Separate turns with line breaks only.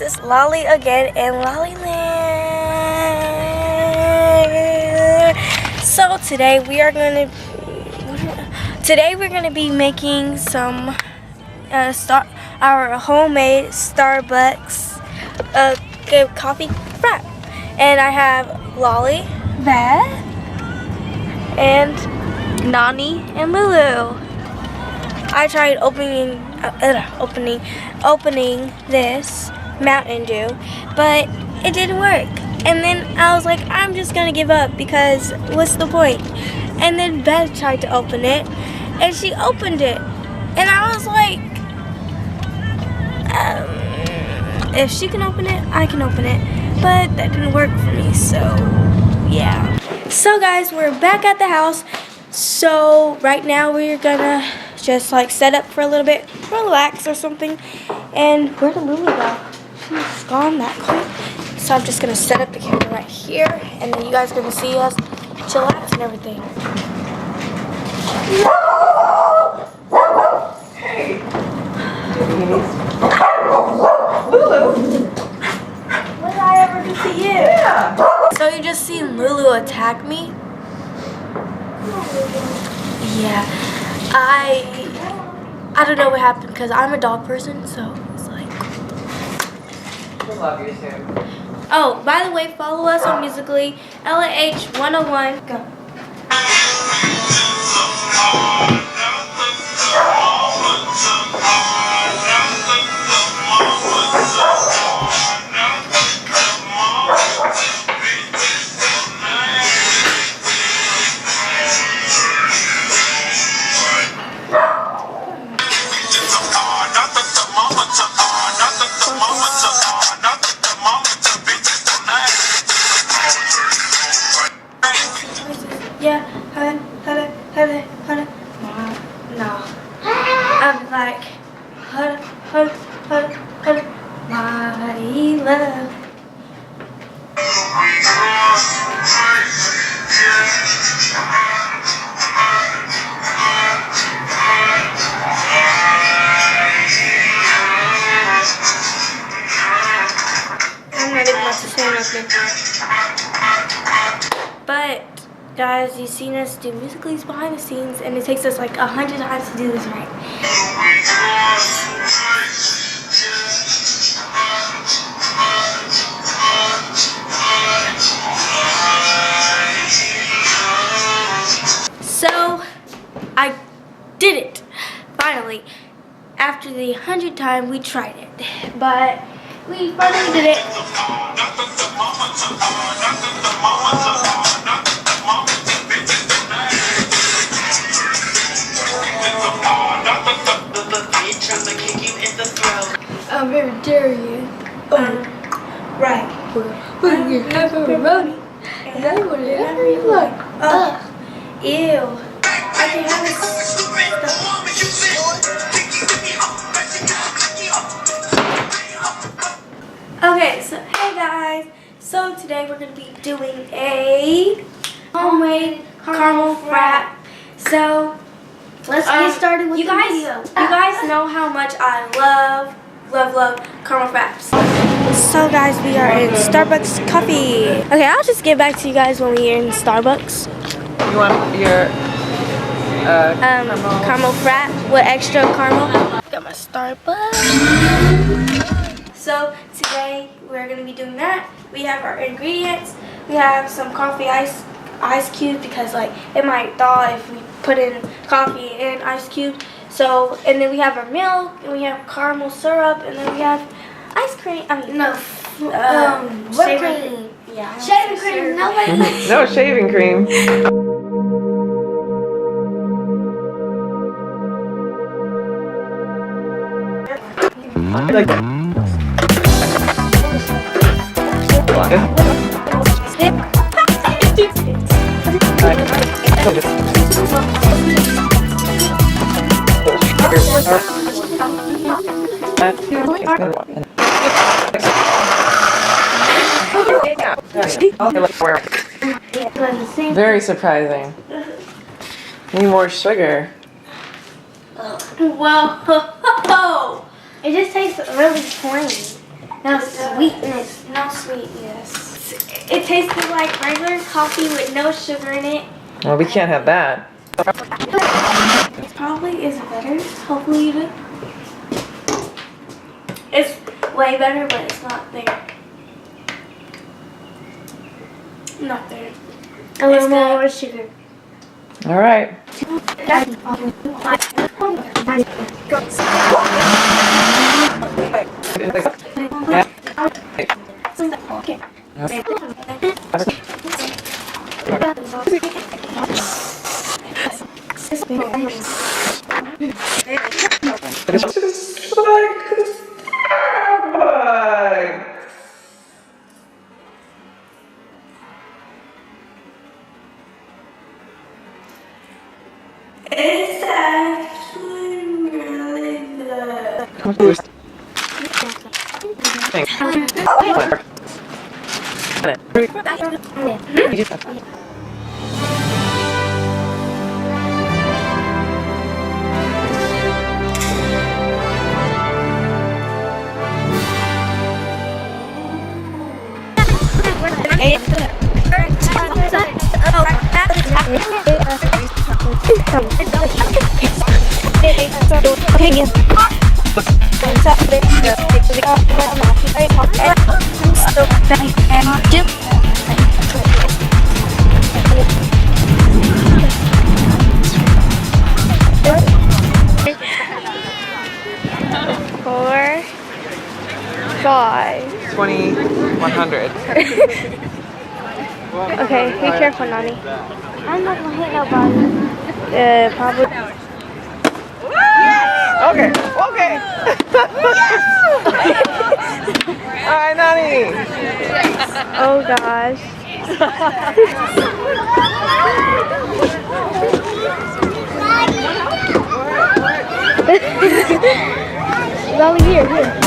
is Lolly again in Lollyland. So today we're gonna be making some our homemade Starbucks coffee frap, and I have Lolly, Beth, and Nani and Lulu. I tried opening this Mountain Dew, but it didn't work. And then I was like, I'm just gonna give up because what's the point? And then Beth tried to open it, and she opened it, and I was like, if she can open it, I can open it. But that didn't work for me, so yeah. So guys, we're back at the house. So right now we're gonna just like set up for a little bit, relax or something. And where did Lulu go? She's gone that quick. So I'm just gonna set up the camera right here, and then you guys are gonna see us chillax and everything.
Hey. Lulu.
What did I ever do to you?
Yeah.
So you just seen Lulu attack me? Yeah. I don't know what happened because I'm a dog person, so it's like.
We love you too.
Oh, by the way, follow us on Musical.ly, LAH101. Go. Yeah, no. I'm like, my love. I'm not even about to say nothing. But guys, you've seen us do Musical.ly's behind the scenes, and it takes us like 100 times to do this right. So I did it finally. After the 100th time we tried it, but we finally did it. I'm very dare you. Right. We're your pepperoni. And that's whatever you like. Ew. I can have it. Okay, so hey guys. So today we're going to be doing a homemade caramel frap. So let's get started with the video. You guys know how much I love caramel fraps. So guys, we are in Starbucks coffee. Okay, I'll just get back to you guys when we're in Starbucks.
You want your
caramel frap with extra caramel. Got my Starbucks. So today we're gonna be doing that. We have our ingredients. We have some coffee ice cubes because like it might thaw if we put in coffee and ice cubes. So, and then we have our milk, and we have caramel syrup, and then we have ice cream. I mean, no, whipped cream. Yeah, shaving cream. Nobody likes.
no shaving cream. Like Very surprising. Need more sugar.
Whoa. It just tastes really plain. No sweetness. No sweetness. It tasted like regular coffee with no sugar in it.
Well, we can't have that.
It probably is better. Hopefully you do. It's way better, but it's not there. Not there. A little more sugar.
All right.
It's actually really good. Four, 5.
2100.
Okay, be careful, Nani. I'm not gonna hit nobody. Probably.
Okay. Okay. All right, Nani.
Oh gosh. Lolly, here.